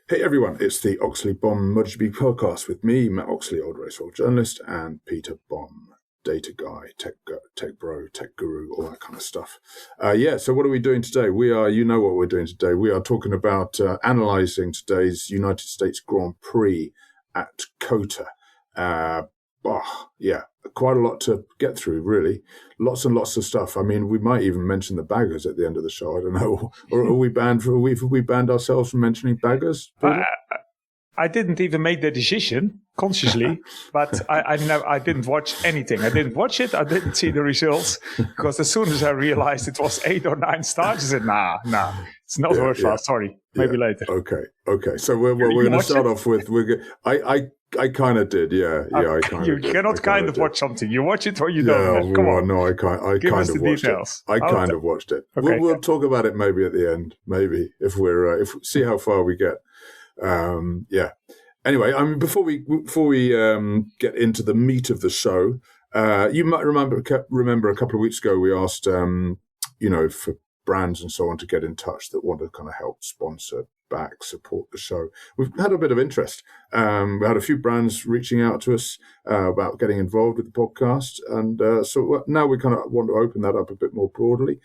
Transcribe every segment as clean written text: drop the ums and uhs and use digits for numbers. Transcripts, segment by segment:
Hey everyone, it's the Oxley Bomb MotoGP podcast with me, Matt Oxley, old racehall journalist, and Peter Bomb, data guy, tech bro, tech guru, all that kind of stuff. So what are we doing today? You know what we're doing today. We are talking about analysing today's United States Grand Prix at COTA. Quite a lot to get through, really. Lots and lots of stuff. I mean, we might even mention the baggers at the end of the show. I don't know. Or are we banned? Have we banned ourselves from mentioning baggers? I didn't even make the decision consciously, but I didn't watch anything. I didn't watch it. I didn't see the results because as soon as I realized it was 8 or 9 starts, I said, nah, it's not worthwhile. Sorry, maybe later. Okay. So we're going to start off with I kind of did, yeah. I kind of. You cannot kind of watch something. You watch it or you don't. Come on. No, I kind of watched details. it. I kind of watched it. Okay. We'll talk about it maybe at the end. Maybe if see how far we get. Anyway, I mean, before we get into the meat of the show, you might remember a couple of weeks ago we asked for brands and so on to get in touch that want to kind of help sponsor, support the show. We've had a bit of interest. We had a few brands reaching out to us about getting involved with the podcast, and so now we kind of want to open that up a bit more broadly.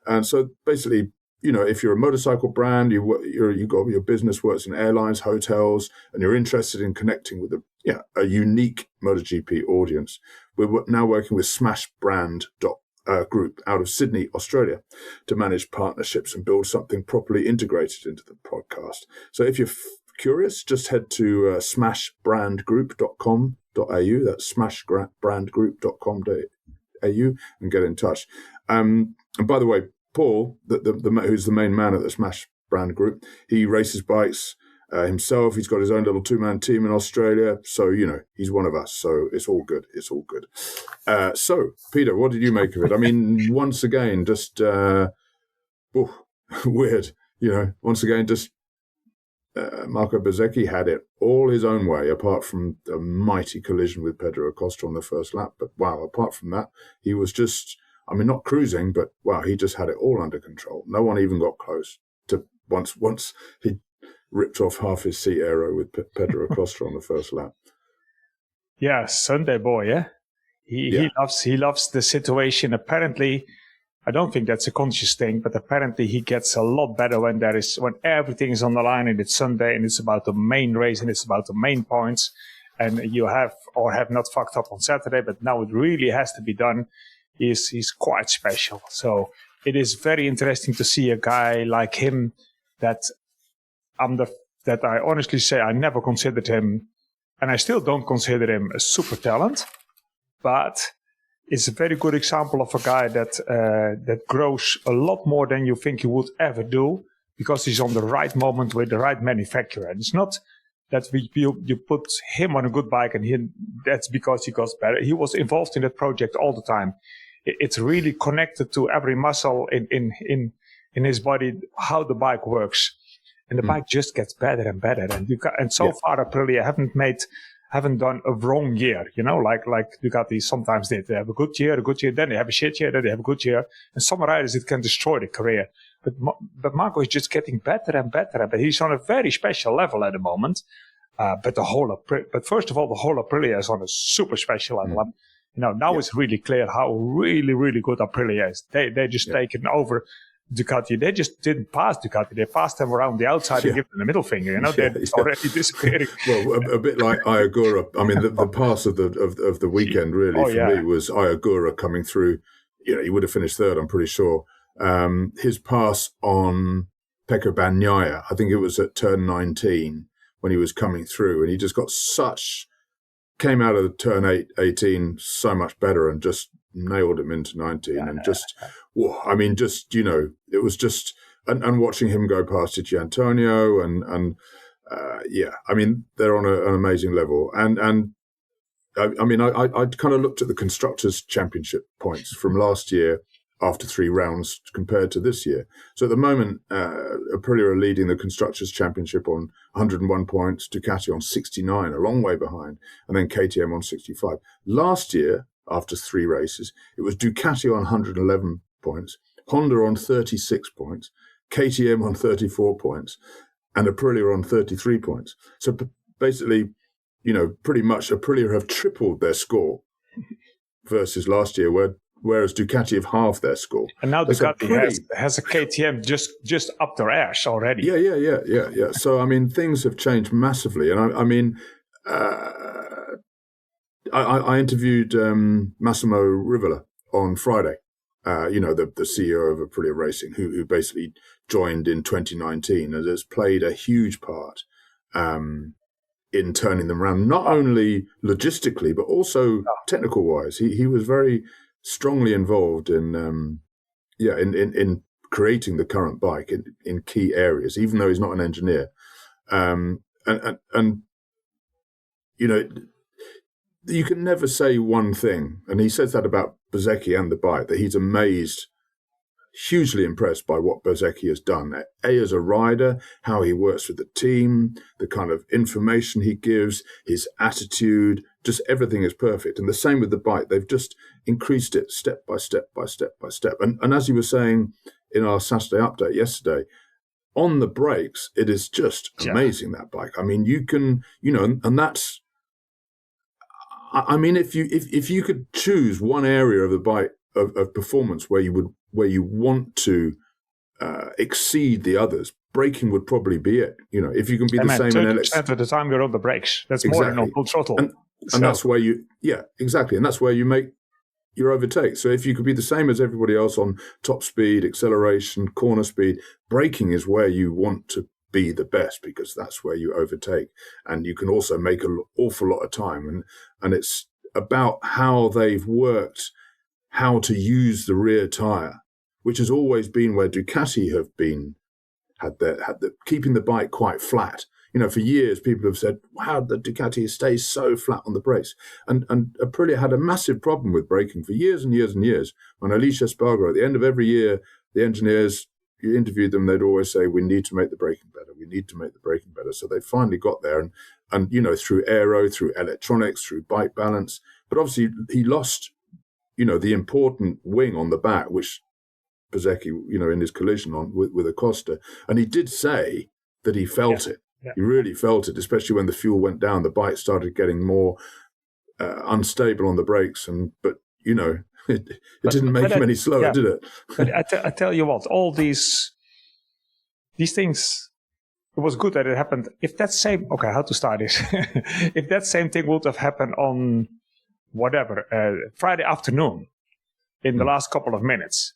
And so basically, if you're a motorcycle brand, you got your business works in airlines, hotels, and you're interested in connecting with a unique MotoGP audience, we're now working with Smash Brand Group out of Sydney, Australia, to manage partnerships and build something properly integrated into the podcast. So if you're curious, just head to smashbrandgroup.com.au. That's smashbrandgroup.com.au and get in touch. And by the way, Paul, who's the main man at the Smash Brand Group, he races bikes himself. He's got his own little 2-man team in Australia. So, he's one of us. So it's all good. It's all good. So, Peter, what did you make of it? I mean, once again, just weird. Once again, just Marco Bezzecchi had it all his own way, apart from a mighty collision with Pedro Acosta on the first lap. But wow, apart from that, he was just... I mean, not cruising, but wow, he just had it all under control. No one even got close to once he ripped off half his seat aero with Pedro Acosta on the first lap. Yeah, Sunday boy, yeah. He loves the situation. Apparently, I don't think that's a conscious thing, but apparently he gets a lot better when everything is on the line and it's Sunday and it's about the main race and it's about the main points, and you have not fucked up on Saturday, but now it really has to be done. He's quite special. So it is very interesting to see a guy like him that I honestly say I never considered him, and I still don't consider him a super talent, but it's a very good example of a guy that grows a lot more than you think he would ever do because he's on the right moment with the right manufacturer. And it's not that you put him on a good bike and that's because he got better. He was involved in that project all the time. It's really connected to every muscle in his body, how the bike works. And the bike just gets better and better. And so far, Aprilia haven't done a wrong year, like Ducati sometimes did. They have a good year, then they have a shit year, then they have a good year. And some riders, it can destroy the career. But Marco is just getting better and better. But he's on a very special level at the moment. But first of all, the whole Aprilia is on a super special level. Now it's really clear how really, really good Aprilia is. They just taken over Ducati. They just didn't pass Ducati. They passed them around the outside and give them the middle finger. They're already disappearing. Well, a bit like Iagura. I mean, the pass of the weekend really for me was Iagura coming through. He would have finished third, I'm pretty sure. His pass on Pecco Bagnaia, I think it was at turn 19 when he was coming through, and he just came out of turn 18 so much better and just nailed him into 19 and just, it was just, and watching him go past Titi Antonio and they're on an amazing level. And I kind of looked at the Constructors' Championship points from last year after 3 rounds compared to this year. So at the moment, Aprilia are leading the Constructors' Championship on 101 points, Ducati on 69, a long way behind, and then KTM on 65. Last year, after 3 races, it was Ducati on 111 points, Honda on 36 points, KTM on 34 points, and Aprilia are on 33 points. So basically, pretty much Aprilia have tripled their score versus last year, whereas Ducati have halved their score. And now Ducati has a KTM just up their ass already. Yeah. So, I mean, things have changed massively. And I interviewed Massimo Rivola on Friday, the CEO of Aprilia Racing, who basically joined in 2019 and has played a huge part in turning them around, not only logistically, but also technical-wise. He was very strongly involved in creating the current bike in key areas, even though he's not an engineer. You can never say one thing, and he says that about Bezzecchi and the bike, that he's amazed, hugely impressed by what Bezzecchi has done. As a rider, how he works with the team, the kind of information he gives, his attitude, just everything is perfect. And the same with the bike. They've just increased it step by step by step by step. And as you were saying in our Saturday update yesterday, on the brakes, it is just amazing, that bike. I mean, you can, and that's, I mean, if you could choose one area of the bike of performance where you want to exceed the others, braking would probably be it. If you can be the same in LX. At the time you're on the brakes, that's more than on full throttle. And that's where exactly. And that's where you make your overtake. So if you could be the same as everybody else on top speed, acceleration, corner speed, braking is where you want to be the best, because that's where you overtake. And you can also make an awful lot of time. And it's about how they've worked, how to use the rear tyre, which has always been where Ducati have been, keeping the bike quite flat. For years, people have said, wow, the Ducati stays so flat on the brakes. And Aprilia had a massive problem with braking for years and years and years. When Alicia Spargo, at the end of every year, the engineers, you interviewed them, they'd always say, we need to make the braking better. We need to make the braking better. So they finally got there. And through aero, through electronics, through bike balance. But obviously, he lost, the important wing on the back, which Bezzecchi, in his collision with Acosta. And he did say that he felt it. Yeah. He really felt it, especially when the fuel went down. The bike started getting more unstable on the brakes, but it didn't make him any slower, did it? But I tell you what, all these things, it was good that it happened. If that same, how to start this? If that same thing would have happened on Friday afternoon, in the last couple of minutes,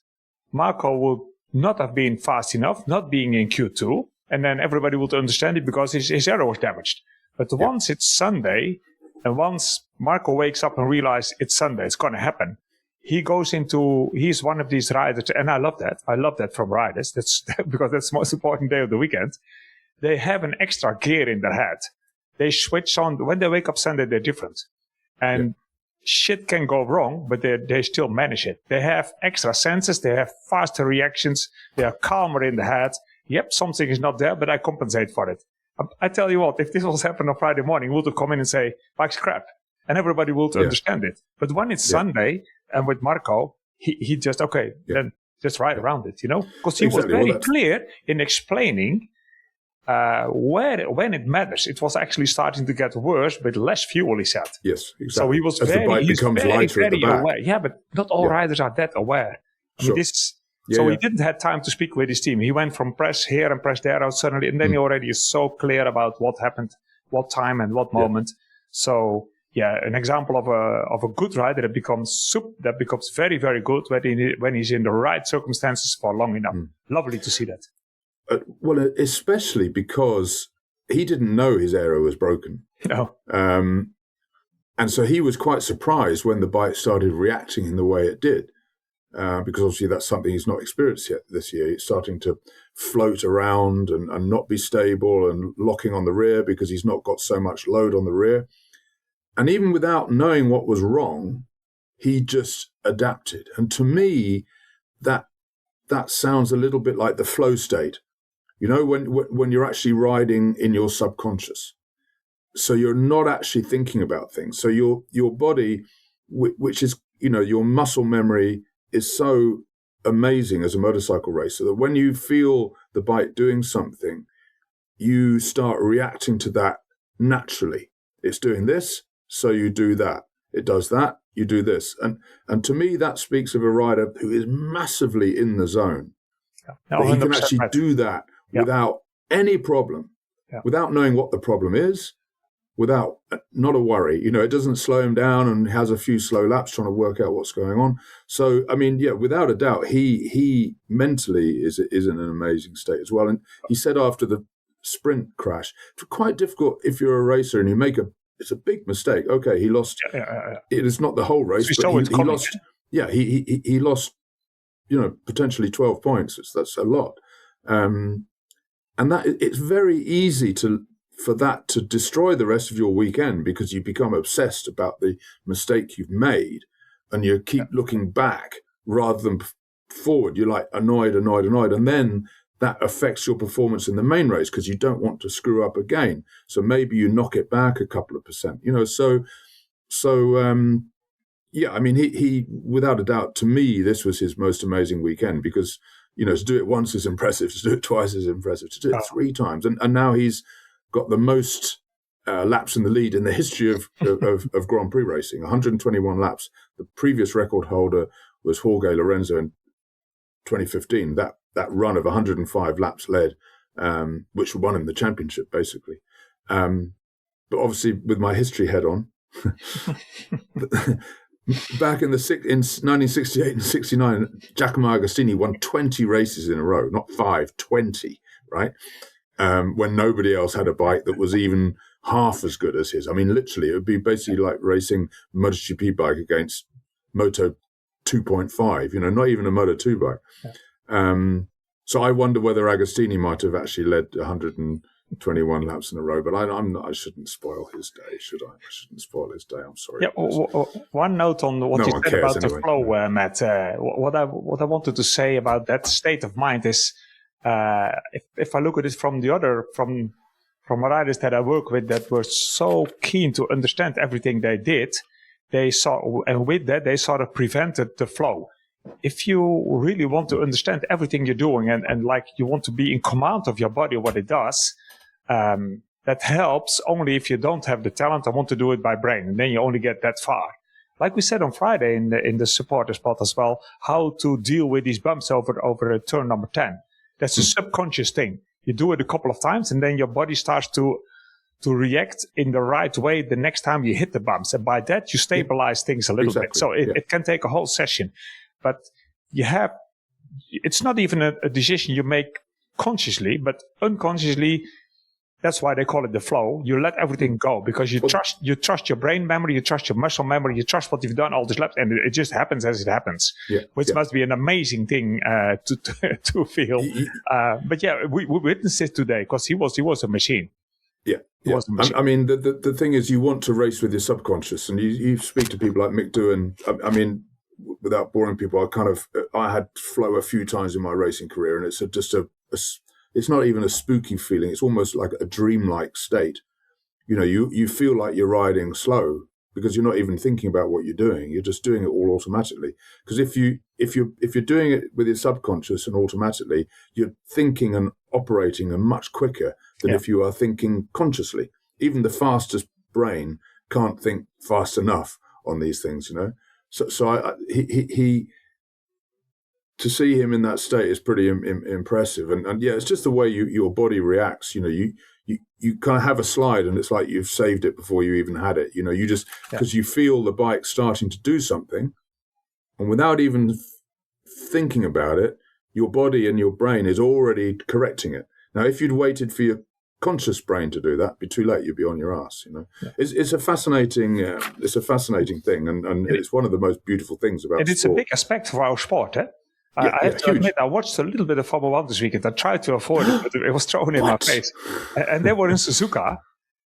Marco would not have been fast enough, not being in Q2. And then everybody would understand it because his aero was damaged. But once it's Sunday, and once Marco wakes up and realizes it's Sunday, it's going to happen, he's one of these riders, and I love that. I love that from riders. That's because that's the most important day of the weekend. They have an extra gear in their head. They switch on. When they wake up Sunday, they're different. And shit can go wrong, but they still manage it. They have extra senses. They have faster reactions. They are calmer in the head. Yep, something is not there, but I compensate for it. I tell you what, if this was happening on Friday morning, we would come in and say, bike's crap. And everybody would understand it. But when it's Sunday, and with Marco, he just, then just ride around it, Because he was very clear in explaining when it matters. It was actually starting to get worse, but less fuel, he said. Yes, exactly. So he was very aware. Yeah, but not all riders are that aware. I mean, he didn't have time to speak with his team. He went from press here and press there out suddenly, and then he already is so clear about what happened, what time and what moment. So an example of a good rider that becomes very, very good when he's in the right circumstances for long enough. Lovely to see that. Well, especially because he didn't know his aero was broken. No. And so he was quite surprised when the bike started reacting in the way it did. Because obviously that's something he's not experienced yet this year. It's starting to float around and not be stable and locking on the rear because he's not got so much load on the rear. And even without knowing what was wrong, he just adapted. And to me, that sounds a little bit like the flow state. When you're actually riding in your subconscious. So you're not actually thinking about things. So your body, which is, your muscle memory, is so amazing as a motorcycle racer that when you feel the bike doing something, you start reacting to that naturally. It's doing this, so you do that. It does that, you do this. And to me, that speaks of a rider who is massively in the zone. That he can actually do that without any problem, without knowing what the problem is, without not a worry. It doesn't slow him down and has a few slow laps trying to work out what's going on. So, I mean, without a doubt, he mentally is in an amazing state as well. And he said after the sprint crash, it's quite difficult if you're a racer and you it's a big mistake. Okay, he lost. It is not the whole race, but he lost. Yeah, he lost. Potentially 12 points. That's a lot, and that it's very easy for that to destroy the rest of your weekend because you become obsessed about the mistake you've made, and you keep looking back rather than forward. You're like annoyed, and then that affects your performance in the main race because you don't want to screw up again. So maybe you knock it back a couple of percent. I mean, he without a doubt, to me, this was his most amazing weekend because, to do it once is impressive, to do it twice is impressive, to do it 3 times. And now he's got the most laps in the lead in the history of Grand Prix racing, 121 laps. The previous record holder was Jorge Lorenzo in 2015, that run of 105 laps led, which won him the championship, basically. But obviously, with my history head on, back in 1968 and 69, Giacomo Agostini won 20 races in a row, not 5, 20, right? When nobody else had a bike that was even half as good as his. I mean, literally, it would be basically like racing a MotoGP bike against Moto 2.5, not even a Moto 2 bike. Yeah. So I wonder whether Agostini might have actually led 121 laps in a row, but I shouldn't spoil his day, should I? I shouldn't spoil his day. I'm sorry. Yeah. One note on what you said about the flow, Matt. What I wanted to say about that state of mind is, if I look at it from riders that I work with that were so keen to understand everything they did, they sort of prevented the flow. If you really want to understand everything you're doing and like you want to be in command of your body, what it does, that helps only if you don't have the talent and want to do it by brain, and then you only get that far. Like we said on Friday in the supporter spot as well, how to deal with these bumps over turn number 10. That's a subconscious thing. You do it a couple of times, and then your body starts to react in the right way the next time you hit the bumps. And by that, you stabilize things a little bit. So it can take a whole session. But it's not even a decision you make consciously, but unconsciously. That's why they call it the flow. You let everything go because you trust your brain memory, you trust your muscle memory, you trust what you've done all these laps, and it just happens as it happens, which must be an amazing thing to feel. But we witnessed it today because he was a machine. Yeah. I mean, the thing is, you want to race with your subconscious, and you speak to people like Mick Doohan. I mean, without boring people, I had flow a few times in my racing career, and it's it's not even a spooky feeling. It's almost like a dreamlike state. You feel like you're riding slow because you're not even thinking about what you're doing. You're just doing it all automatically. Because if you're doing it with your subconscious and automatically, you're thinking and operating much quicker than if you are thinking consciously. Even the fastest brain can't think fast enough on these things, So he to see him in that state is pretty impressive, and it's just the way your body reacts. You kind of have a slide, and it's like you've saved it before you even had it. You just because you feel the bike starting to do something, and without even thinking about it, your body and your brain is already correcting it. Now, if you'd waited for your conscious brain to do that, it'd be too late. You'd be on your ass. It's a fascinating thing, and it's one of the most beautiful things about. And it's sport. A big aspect of our sport, eh? I have to admit, I watched a little bit of Formula 1 this weekend. I tried to avoid it, but it was thrown in my face. And they were in Suzuka.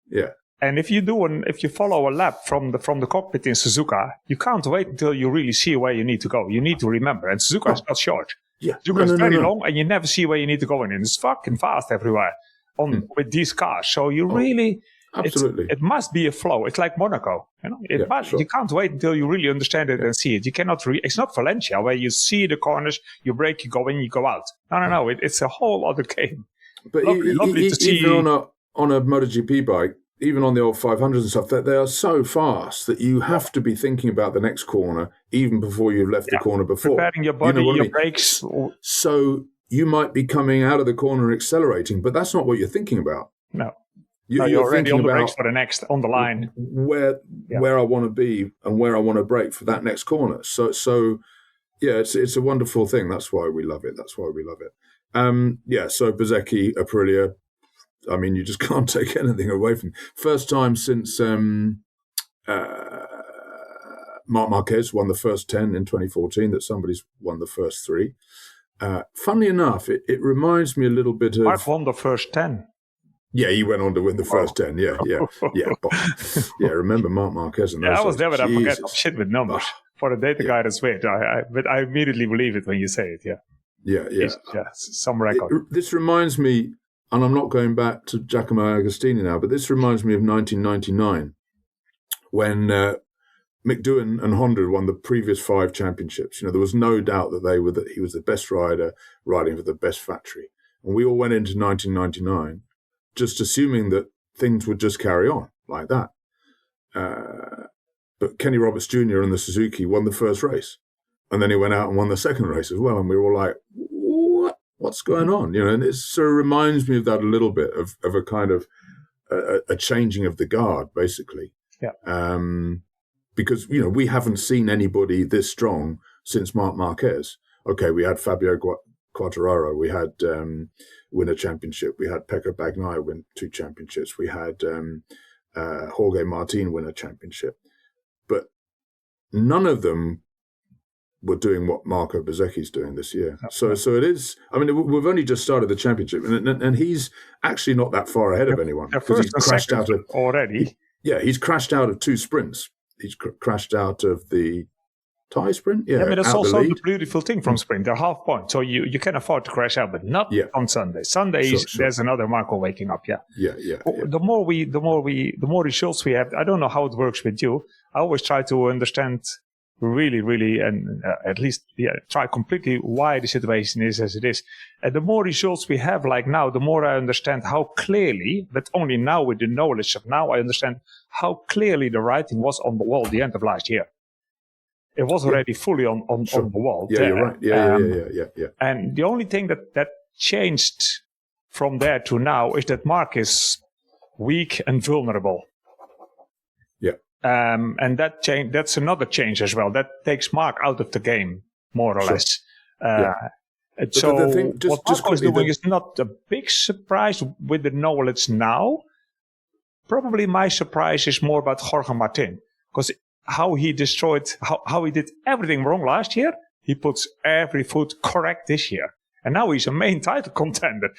Yeah. And if you follow a lap from the cockpit in Suzuka, you can't wait until you really see where you need to go. You need to remember. And Suzuka is not short. Yeah. Suzuka is very long, and you never see where you need to go in. And it's fucking fast everywhere with these cars. So you really... Absolutely. It must be a flow. It's like Monaco. You can't wait until you really understand it and see it. You cannot. It's not Valencia where you see the corners, you brake, you go in, you go out. No. It's a whole other game. But lovely to see. Even on a MotoGP bike, even on the old 500s and stuff, that they are so fast that you have to be thinking about the next corner even before you've left the corner before. Preparing your body, your brakes. So you might be coming out of the corner and accelerating, but that's not what you're thinking about. No. You're already thinking on the about brakes for the next, on the line. Where I want to be and where I want to brake for that next corner. So yeah, it's a wonderful thing. That's why we love it. So Bezzecchi, Aprilia, I mean, you just can't take anything away from. First time since Marc Marquez won the first 10 in 2014 that somebody's won the first 3. Funnily enough, it reminds me a little bit of. Marc won the first 10. Yeah, he went on to win the first 10. Yeah. Remember Marc Marquez and those I was there, but I forget shit with numbers. For a data guy, that's weird. But I immediately believe it when you say it. Yeah. Some record. This reminds me, and I'm not going back to Giacomo Agostini now, but this reminds me of 1999 when Mick Doohan and Honda won the previous 5 championships. There was no doubt that he was the best rider riding for the best factory. And we all went into 1999 just assuming that things would just carry on like that. But Kenny Roberts Jr. and the Suzuki won the first race. And then he went out and won the second race as well. And we were all like, what's going on? And it sort of reminds me of that a little bit, of a kind of a changing of the guard, basically. Yeah. Because, we haven't seen anybody this strong since Marc Marquez. Okay, we had Fabio Quartararo, we had win a championship, we had Pecco Bagnaia win 2 championships, we had Jorge Martin win a championship. But none of them were doing what Marco Bezzecchi's doing this year. So it is, I mean, we've only just started the championship, and he's actually not that far ahead of anyone. Because he's crashed out of already. He's crashed out of 2 sprints. He's crashed out of the Thai sprint. Yeah, but that's also the beautiful thing from sprint. They're half point, so you can afford to crash out, but not on Sunday. Sundays, there's another Marco waking up. The more results we have, I don't know how it works with you. I always try to understand really, and at least try completely why the situation is as it is. And the more results we have, like now, the more I understand how clearly, but only now with the knowledge of now, I understand how clearly the writing was on the wall at the end of last year. It was already fully on the wall. Yeah, you're right. Yeah. And the only thing that changed from there to now is that Marc is weak and vulnerable. Yeah. And that's another change as well. That takes Marc out of the game, more or less. So what Marco is doing is not a big surprise with the knowledge now. Probably my surprise is more about Jorge Martin. Because how he destroyed, how he did everything wrong last year, he puts every foot correct this year. And now he's a main title contender.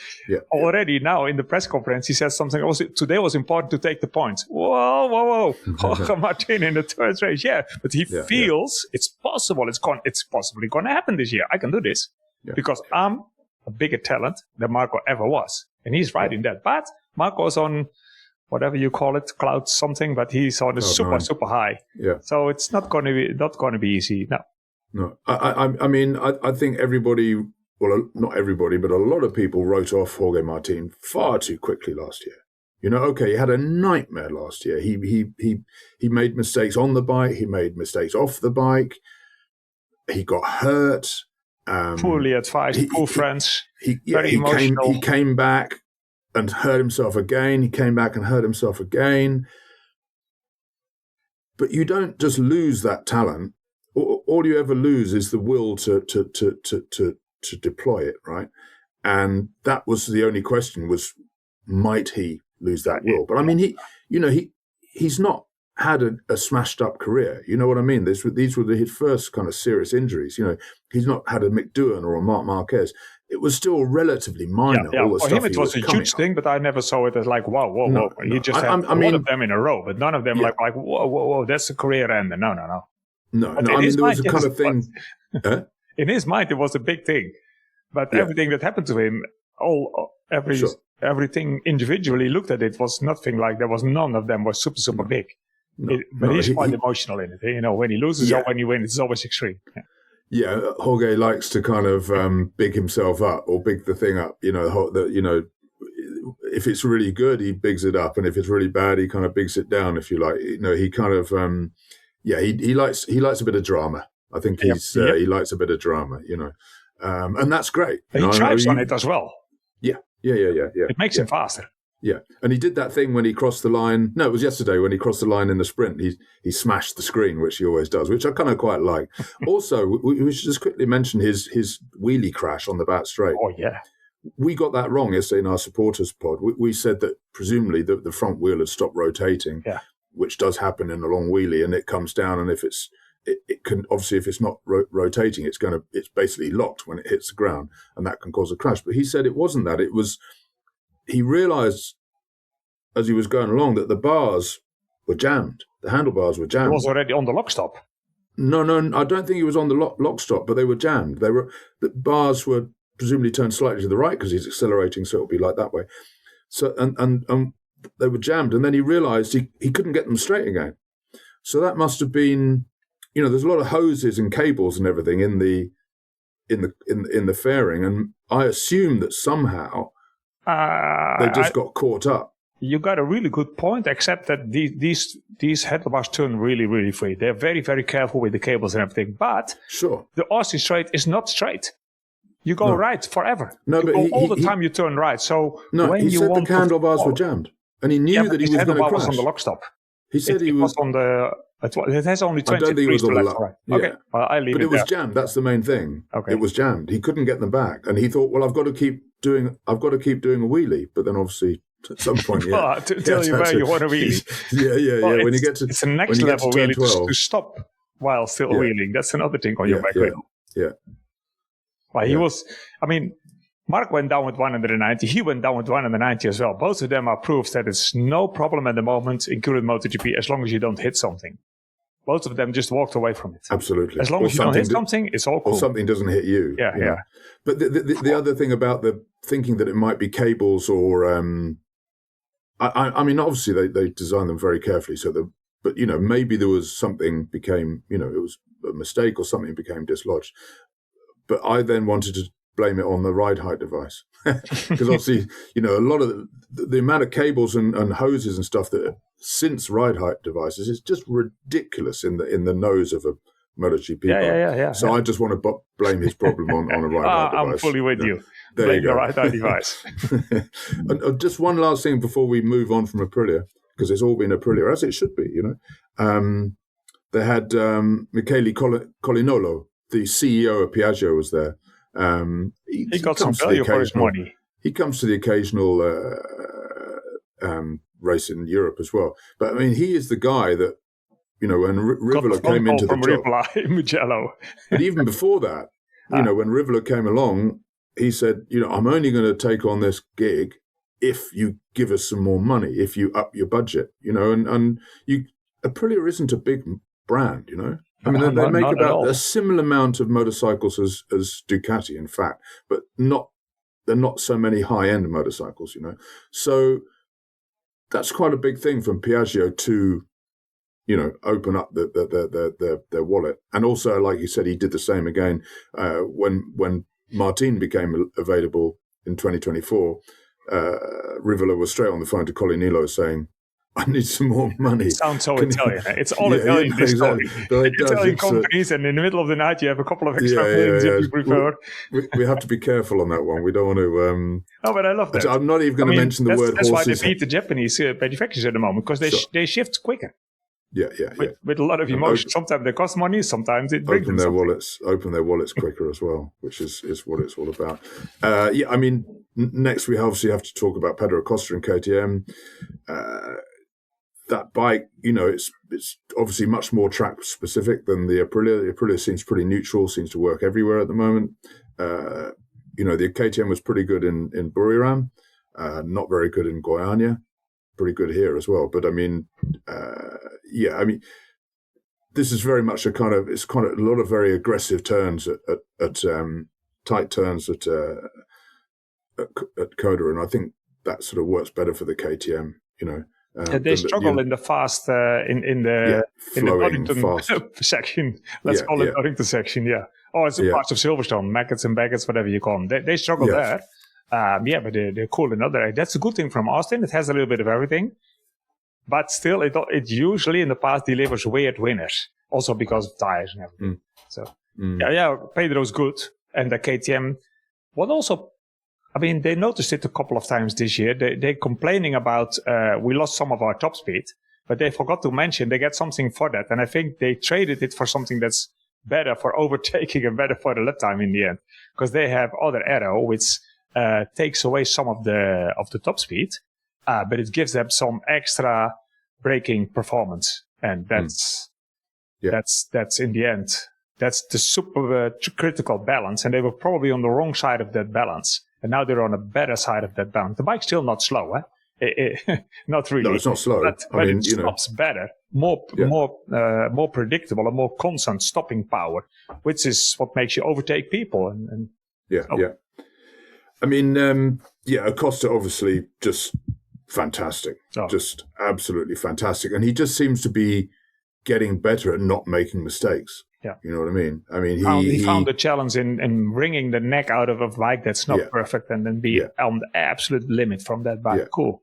Already now in the press conference, he says something, today was important to take the points. Whoa. Jorge Martin in the third race, but he feels it's possible. It's possibly going to happen this year. I can do this because I'm a bigger talent than Marco ever was. And he's right in that. But Marco's on whatever you call it, cloud something, but he's on a super high. Yeah. So it's not going to be easy. No. I mean, I think everybody, well, not everybody, but a lot of people wrote off Jorge Martin far too quickly last year. Okay, he had a nightmare last year. He made mistakes on the bike. He made mistakes off the bike. He got hurt. Poorly advised, poor friends. Very emotional. He came back and hurt himself again. He came back and hurt himself again. But you don't just lose that talent. All you ever lose is the will to deploy it, right? And that was the only question: was might he lose that will? But I mean, he's not had a smashed up career. You know what I mean? These were his first kind of serious injuries. He's not had a Mick Doohan or a Marc Marquez. It was still relatively minor. Yeah. For him, it was a huge thing, but I never saw it as like, whoa. No. He just had a lot of them in a row, but none of them like whoa, that's a carear ender. No. No, I mean, there was a kind of thing. In his mind, it was a big thing. But everything that happened to him, everything individually looked at it was nothing like, there was none of them was super big. But he's quite emotional in it. When he loses or when he wins, it's always extreme. Jorge likes to kind of big himself up or big the thing up. if it's really good, he bigs it up, and if it's really bad, he kind of bigs it down. If you like, he kind of he likes a bit of drama. I think he likes a bit of drama, and that's great. He thrives on it as well. Yeah. It makes him faster. Yeah, and he did that thing when he crossed the line. No, it was yesterday when he crossed the line in the sprint. He smashed the screen, which he always does, which I kind of quite like. Also, we should just quickly mention his wheelie crash on the back straight. Oh, yeah. We got that wrong yesterday in our supporters pod. We said that presumably the front wheel had stopped rotating, which does happen in a long wheelie, and it comes down. And if it can obviously, if it's not rotating, it's basically locked when it hits the ground, and that can cause a crash. But he said it wasn't that. It was. He realised as he was going along that the bars were jammed. The handlebars were jammed. He was already on the lock stop. No, I don't think he was on the lock stop, but they were jammed. The bars were presumably turned slightly to the right because he's accelerating, so it'll be like that way. So and they were jammed, and then he realised he couldn't get them straight again. So that must have been, there's a lot of hoses and cables and everything in the fairing, and I assume that somehow. They just got caught up. You got a really good point, except that these handlebars turn really, really free. They're very, very careful with the cables and everything. But the Austin straight is not straight. You go right forever. No, but all the time you turn right. So he said the handlebars were jammed, and he knew that he was going to crash. Was on the lock stop. He said he was on the. It has only 20 degrees to left. Right. Yeah. Okay, I leave but it was there. jammed. That's the main thing. Okay, it was jammed. He couldn't get them back, and he thought, "Well, I've got to keep doing a wheelie." But then, obviously, at some point, to tell you where you want to wheelie. Yeah. When you get to it's the next level wheelie to stop while still wheeling. That's another thing on your back wheel. Yeah. Well, he was. I mean, Marc went down with 190. He went down with 190 as well. Both of them are proofs that it's no problem at the moment, including MotoGP, as long as you don't hit something. Both of them just walked away from it. Absolutely. As long as you don't hit something, it's all cool. Or something doesn't hit you. Yeah. But the other thing about the thinking that it might be cables or, I mean, obviously they designed them very carefully. But maybe there was something became, it was a mistake or something became dislodged. But I then wanted to blame it on the ride height device because obviously, a lot of the amount of cables and hoses and stuff that since ride height devices is just ridiculous in the nose of a MotoGP bike. So I just want to blame his problem on a ride height device. I'm fully with you. There you go. The ride height device. And just one last thing before we move on from Aprilia, because it's all been Aprilia, as it should be, They had Michele Colinolo, the CEO of Piaggio, was there. He got some value for his money. He comes to the occasional race in Europe as well. But, I mean, he is the guy that, when Rivola came into the top. Mugello. But even before that, when Rivola came along, he said, I'm only going to take on this gig if you give us some more money, if you up your budget, and Aprilia isn't a big brand, I mean, they make about a similar amount of motorcycles as Ducati, in fact, but they're not so many high-end motorcycles, So that's quite a big thing from Piaggio to, open up their wallet. And also, like you said, he did the same again when Martin became available in 2024. Rivola was straight on the phone to Colinilo saying, I need some more money. It sounds so Italian. It's all Italian, this story. Italian companies, and in the middle of the night, you have a couple of extra minutes if you prefer. We have to be careful on that one. We don't want to... No, but I love that. I'm not even going to mention the word that's horses. That's why they beat the Japanese manufacturers at the moment, because they shift quicker. Yeah. With a lot of emotion. Sometimes they cost money, sometimes it brings them open their wallets quicker as well, which is what it's all about. I mean, next we obviously have to talk about Pedro Acosta and KTM. That bike, it's obviously much more track specific than the Aprilia. The Aprilia seems pretty neutral, seems to work everywhere at the moment. The KTM was pretty good in Buriram, not very good in Goiânia, pretty good here as well. But I mean, this is very much a lot of very aggressive turns at tight turns at Coda, and I think that sort of works better for the KTM. They struggle in the fast in the Donington section. Let's call it Donington section. Yeah. Oh, it's a part of Silverstone, Maggots and Baggots, whatever you call them. They struggle there. But they're cool in other areas. That's a good thing from Austin. It has a little bit of everything. But still, it usually in the past delivers weird winners. Also because of tires and everything. So, Pedro's good. And the KTM. What also, they noticed it a couple of times this year. They're complaining about, we lost some of our top speed. But they forgot to mention they get something for that. And I think they traded it for something that's better for overtaking and better for the lap time in the end. Because they have other aero, which takes away some of the top speed. But it gives them some extra braking performance. And that's in the end, that's the super critical balance. And they were probably on the wrong side of that balance. And now they're on a better side of that balance. The bike's still not slow, not really. No, it's not slow. But it stops better, more predictable, and more constant stopping power, which is what makes you overtake people. Acosta obviously just fantastic, just absolutely fantastic, and he just seems to be getting better at not making mistakes. Yeah, you know what I mean. He found the challenge in wringing the neck out of a bike that's not perfect, and then be on the absolute limit from that bike. Yeah. Cool.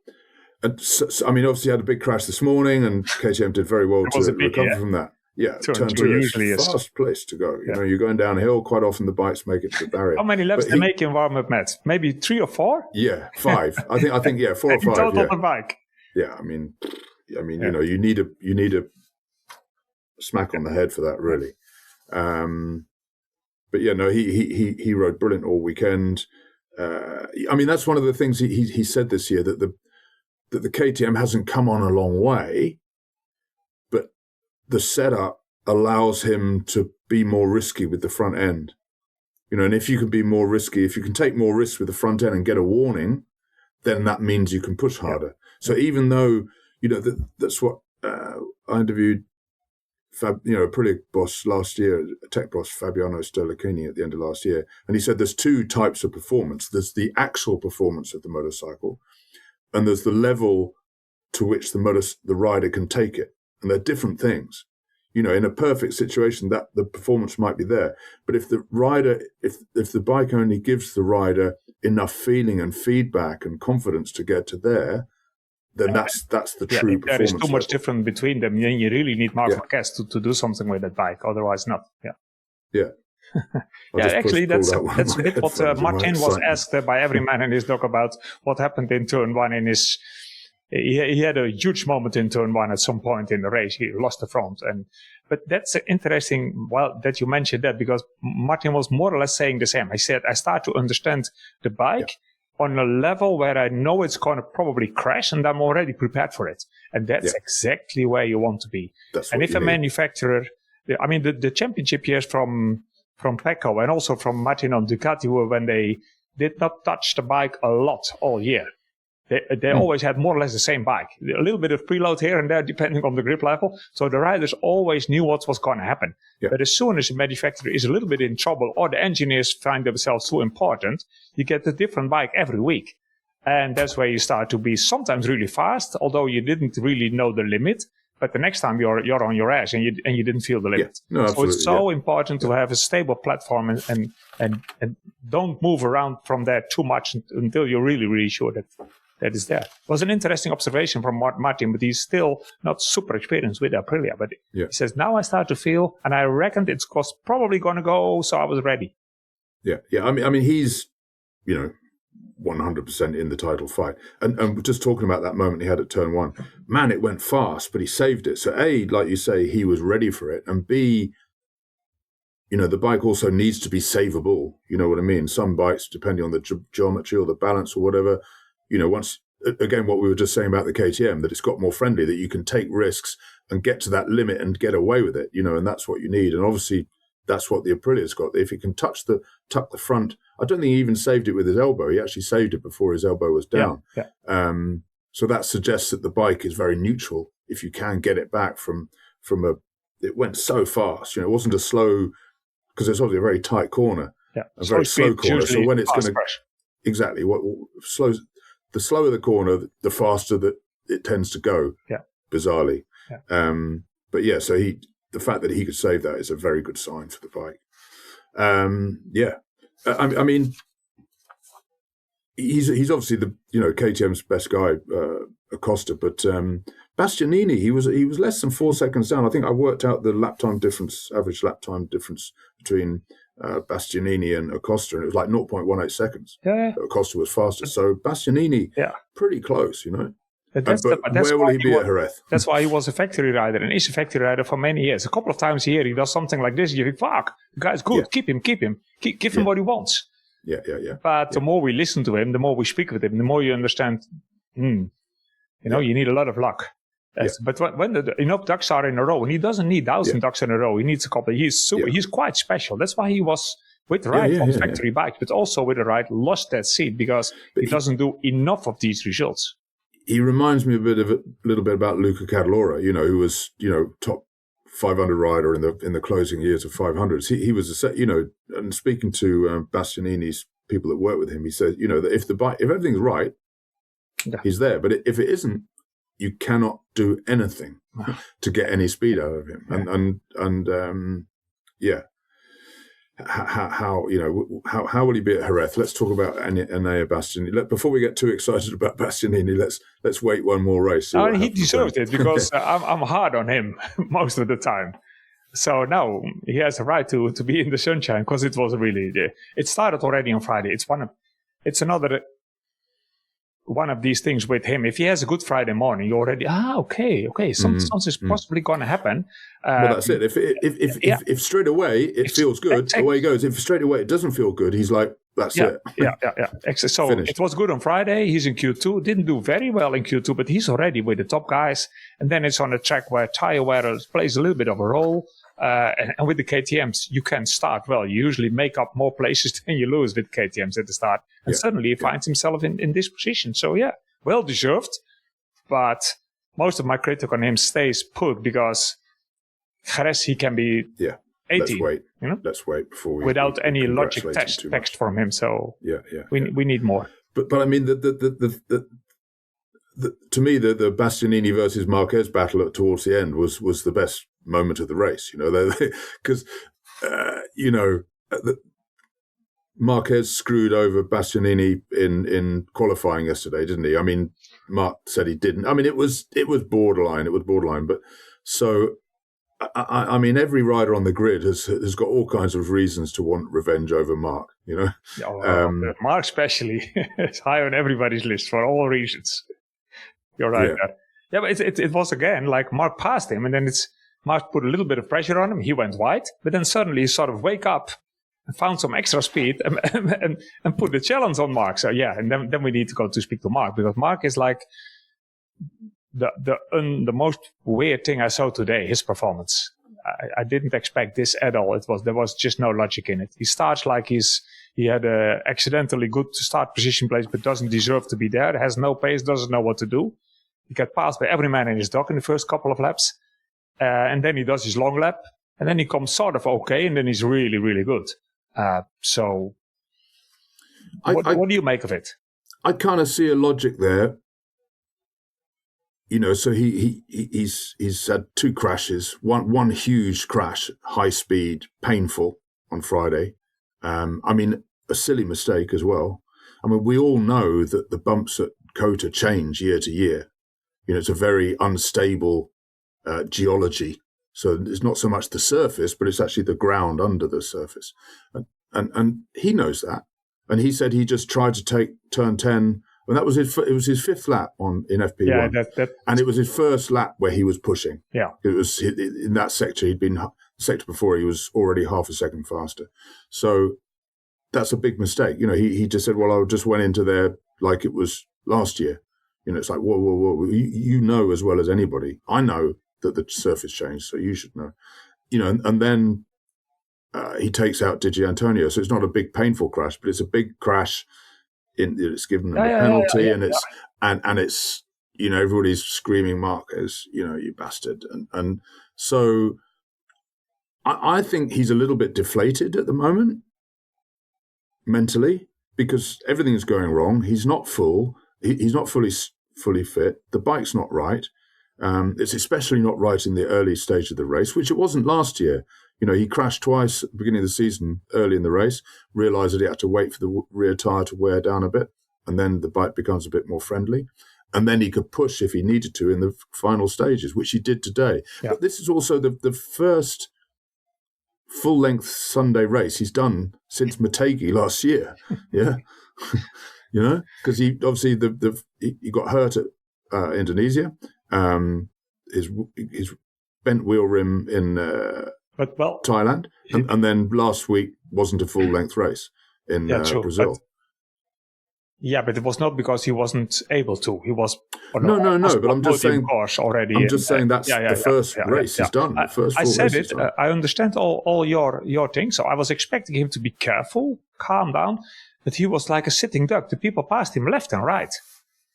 And so, obviously, he had a big crash this morning, and KTM did very well to recover from that. Yeah, turn two is a fast place to go. You know, you're going downhill. Quite often, the bikes make it to the barrier. How many laps they make in warm-up, Matt? Maybe 3 or 4? Yeah, 5. I think 4 or 5. Total on the bike. Yeah, you need a smack on the head for that, really. He rode brilliant all weekend. That's one of the things he said this year, that the KTM hasn't come on a long way, but the setup allows him to be more risky with the front end. And if you can be more risky, if you can take more risks with the front end and get a warning, then that means you can push harder. So even though, that's what I interviewed Aprilia boss last year, tech boss Fabiano Sterlachini at the end of last year, and he said there's 2 types of performance. There's the actual performance of the motorcycle, and there's the level to which the rider can take it, and they're different things. In a perfect situation, that the performance might be there, but if the bike only gives the rider enough feeling and feedback and confidence to get to there, then that's the true performance. There is too much difference between them. Then you really need Marc Marquez to do something with that bike. Otherwise, not. Yeah. Actually, that's a bit what Martin was asked by every man in his dog about what happened in turn 1 in his. He had a huge moment in turn 1 at some point in the race. He lost the front, but that's interesting. Well, that you mentioned that, because Martin was more or less saying the same. I said I start to understand the bike on a level where I know it's going to probably crash, and I'm already prepared for it. And that's exactly where you want to be. And if a manufacturer, the championship years from Pecco and also from Martin on Ducati were when they did not touch the bike a lot all year. They always had more or less the same bike. A little bit of preload here and there, depending on the grip level. So the riders always knew what was going to happen. Yeah. But as soon as the manufacturer is a little bit in trouble, or the engineers find themselves too important, you get a different bike every week. And that's where you start to be sometimes really fast, although you didn't really know the limit. But the next time you're on your ass and you didn't feel the limit. Yeah. No, so it's so important to have a stable platform and don't move around from there too much until you're really, really sure that is there. It was an interesting observation from Martin, but he's still not super experienced with Aprilia. But he says, now I start to feel, and I reckoned it's probably going to go, so I was ready. Yeah. He's, 100% in the title fight. And just talking about that moment he had at turn 1, man, it went fast, but he saved it. So A, like you say, he was ready for it. And B, the bike also needs to be savable. You know what I mean? Some bikes, depending on the geometry or the balance or whatever, once, again, what we were just saying about the KTM, that it's got more friendly, that you can take risks and get to that limit and get away with it, and that's what you need. And obviously, that's what the Aprilia's got. If it can tuck the front, I don't think he even saved it with his elbow. He actually saved it before his elbow was down. Yeah. So that suggests that the bike is very neutral if you can get it back from it went so fast. It wasn't a slow, because it's obviously a very tight corner, a very slow corner. So when it's going to, exactly, the slower the corner, the faster that it tends to go, bizarrely. Yeah. So the fact that he could save that is a very good sign for the bike. he's obviously the KTM's best guy, Acosta, but Bastianini, he was less than 4 seconds down. I think I worked out the average lap time difference between Bastianini and Acosta, and it was like 0.18 seconds. Yeah. Acosta was faster, so Bastianini, pretty close, But where will he be at Jerez? That's why he was a factory rider and is a factory rider for many years. A couple of times a year he does something like this. You think, fuck, the guy's good. Keep him. Give him what he wants. Yeah. But the more we listen to him, the more we speak with him, the more you understand, you need a lot of luck. But when the ducks are in a row, and he doesn't need 1,000 ducks in a row, he needs a couple. He's quite special. That's why he was with the ride on factory bikes, but also with the ride lost that seat because he doesn't do enough of these results. He reminds me a little bit about Luca Cadalora, who was top 500 rider in the closing years of 500s. He was and speaking to Bastianini's people that work with him, he said that if everything's right, he's there, but if it isn't, you cannot do anything to get any speed out of him. How will he be at Jerez? Let's talk about Enea Bastianini. Before we get too excited about Bastianini, let's wait one more race. He deserved it because I'm hard on him most of the time. So now he has a right to be in the sunshine because it was really. It started already on Friday. It's another one of these things with him. If he has a good Friday morning, you already something's possibly going to happen. Well, that's it. If straight away it feels good, away he goes. If straight away it doesn't feel good, he's like, that's it. So finished. It was good on Friday. He's in Q2. Didn't do very well in Q2, but he's already with the top guys. And then it's on a track where tire wear plays a little bit of a role. And with the KTMs, you can start well. You usually make up more places than you lose with KTMs at the start. And suddenly he finds himself in this position. So, well deserved. But most of my critic on him stays put because Jerez, he can be 18. Let's wait before we... Without any logic text from him. So we need more. But I mean, to me, the Bastianini versus Marquez battle towards the end was the best moment of the race, because Marquez screwed over Bastianini in qualifying yesterday, didn't he? I mean, Mark said he didn't. I mean, it was borderline. But so I mean, every rider on the grid has got all kinds of reasons to want revenge over Mark. Mark especially is high on everybody's list for all reasons. You're right. Yeah, but it was again like Mark passed him, and then Mark put a little bit of pressure on him. He went wide, but then suddenly he sort of wake up and found some extra speed and put the challenge on Mark. So and then we need to go to speak to Mark because Mark is like the most weird thing I saw today. His performance. I didn't expect this at all. There was just no logic in it. He starts like he had a accidentally good start position place, but doesn't deserve to be there. Has no pace, doesn't know what to do. He got passed by every man in his dog in the first couple of laps. And then he does his long lap. And then he comes sort of okay. And then he's really, really good. So what do you make of it? I kind of see a logic there. So he's had two crashes. One huge crash, high speed, painful on Friday. I mean, a silly mistake as well. I mean, we all know that the bumps at Kota change year to year. It's a very unstable geology. So it's not so much the surface, but it's actually the ground under the surface. And he knows that. And he said he just tried to take turn 10. And it was his fifth lap in FP1. And it was his first lap where he was pushing. Yeah. It was in that sector. The sector before, he was already half a second faster. So that's a big mistake. He just said, well, I just went into there like it was last year. It's like, whoa. You know as well as anybody. I know that the surface changed, so you should know. And then he takes out Digi Antonio. So it's not a big painful crash, but it's a big crash. It's given them a penalty, and it's everybody's screaming Marquez, you bastard. And so I think he's a little bit deflated at the moment, mentally, because everything's going wrong. He's not full. He's not fully fit. The bike's not right. It's especially not right in the early stage of the race, which it wasn't last year. He crashed twice at the beginning of the season, early in the race, realised that he had to wait for the rear tyre to wear down a bit, and then the bike becomes a bit more friendly. And then he could push if he needed to in the final stages, which he did today. Yeah. But this is also the first full-length Sunday race he's done since Motegi last year. Yeah, because he obviously he got hurt at Indonesia. His bent wheel rim in Thailand, and then last week wasn't a full-length race in Brazil. But it was not because he wasn't able to. He was no. But I'm just saying. Already. I'm just saying that's the first race he's done. The first I said it. Done. I understand all your things. So I was expecting him to be careful, calm down, but he was like a sitting duck. The people passed him left and right.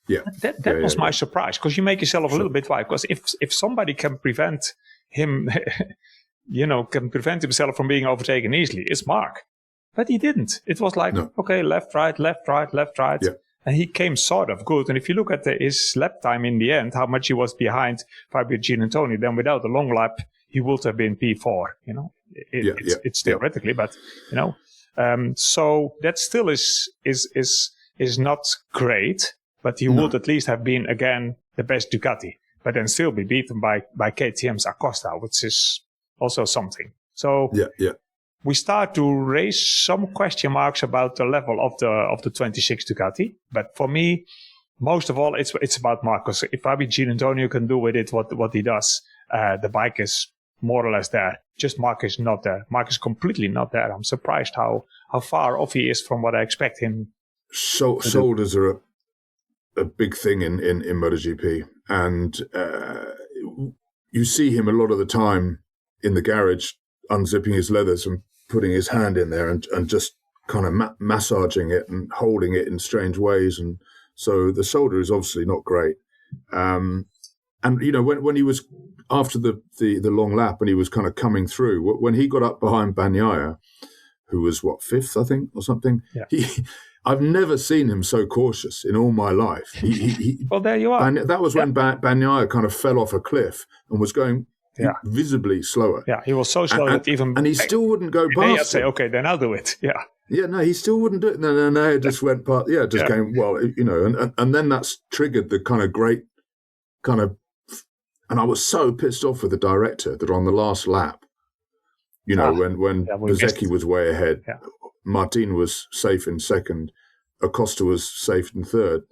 Yeah, that was my surprise, because you make yourself a little bit wide. Because if somebody can prevent him, can prevent himself from being overtaken easily, it's Marc. But he didn't. It was like, okay, left, right. Yeah. And he came sort of good. And if you look at his lap time in the end, how much he was behind Fabio Gintoni, then without a long lap, he would have been P4. It's theoretically, but, so that still is not great, but he would at least have been, again, the best Ducati, but then still be beaten by KTM's Acosta, which is also something. So we start to raise some question marks about the level of the 26 Ducati. But for me, most of all, it's about Marcos. If Fabio Gintoni can do with it what he does, the bike is more or less there. Just Marc is not there. Marc is completely not there. I'm surprised how far off he is from what I expect him. Shoulders are a big thing in MotoGP, and you see him a lot of the time in the garage unzipping his leathers and putting his hand in there and just kind of massaging it and holding it in strange ways. And so the shoulder is obviously not great. And, when he was after the long lap and he was kind of coming through, when he got up behind Bagnaia, who was, fifth, I think, or something, I've never seen him so cautious in all my life. Well, there you are. And that was when Bagnaia kind of fell off a cliff and was going visibly slower. Yeah, he was so slow that even... And he still wouldn't go past him. Say, okay, then I'll do it. Yeah. Yeah, no, he still wouldn't do it. No, it just went past... Yeah, just came, and then that's triggered the kind of great kind of... And I was so pissed off with the director that on the last lap, when Bezzecchi was way ahead, Martin was safe in second, Acosta was safe in third.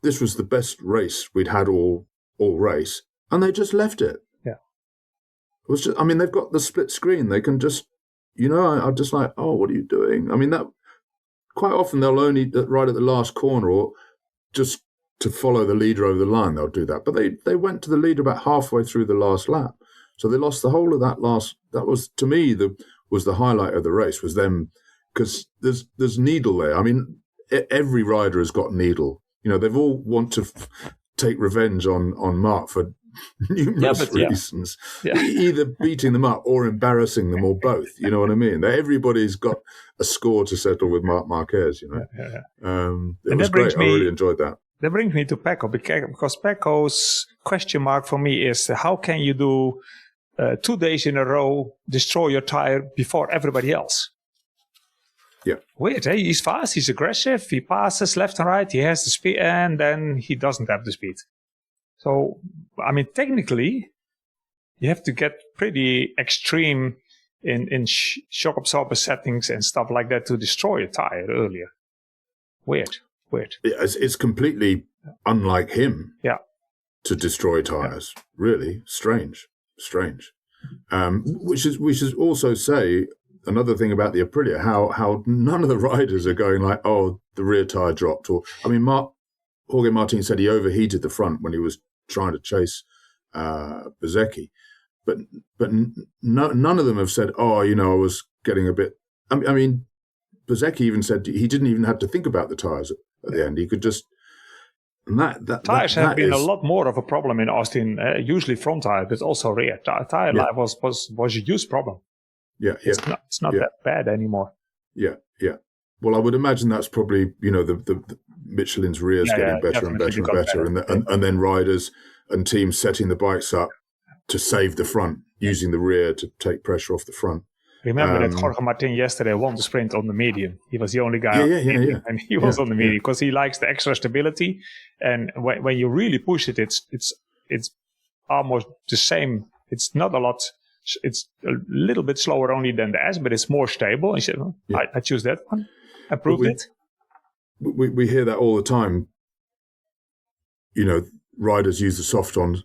This was the best race we'd had all race, and they just left it. It was just, they've got the split screen. They can just, I'm just like, oh, what are you doing? That quite often they'll only right at the last corner or just to follow the leader over the line, they'll do that. But they went to the leader about halfway through the last lap. So they lost the whole of that that was, to me, was the highlight of the race, was them, because there's needle there. Every rider has got needle. They've all want to take revenge on Marc for numerous reasons, either beating them up or embarrassing them or both. You know what I mean? Everybody's got a score to settle with Marc Marquez. It was great. I really enjoyed that. That brings me to Pecco, because Pecco's question mark for me is how can you do 2 days in a row destroy your tire before everybody else? Yeah. Weird, eh? He's fast, he's aggressive, he passes left and right, he has the speed, and then he doesn't have the speed. So, technically, you have to get pretty extreme in shock absorber settings and stuff like that to destroy a tire earlier. Weird. It's completely unlike him to destroy tires. Yeah. Really strange. We should also say another thing about the Aprilia, how none of the riders are going like, oh, the rear tire dropped. Or Jorge Martin said he overheated the front when he was trying to chase Bezzecchi, but none of them have said, oh, I was getting a bit. Bezzecchi even said he didn't even have to think about the tires at the end. He could just. And tires have been a lot more of a problem in Austin. Usually front tire, but also rear tire life was a huge problem. Yeah. It's not that bad anymore. Yeah. Well, I would imagine that's probably the Michelin's rears getting better and better and better, and then riders and teams setting the bikes up to save the front, using the rear to take pressure off the front. Remember that Jorge Martin yesterday won the sprint on the medium. He was the only guy and he was on the medium because he likes the extra stability. And when you really push it, it's almost the same. It's not a lot. It's a little bit slower only than the S, but it's more stable. He said, I choose that one. I proved it. We hear that all the time. You know, riders use the soft on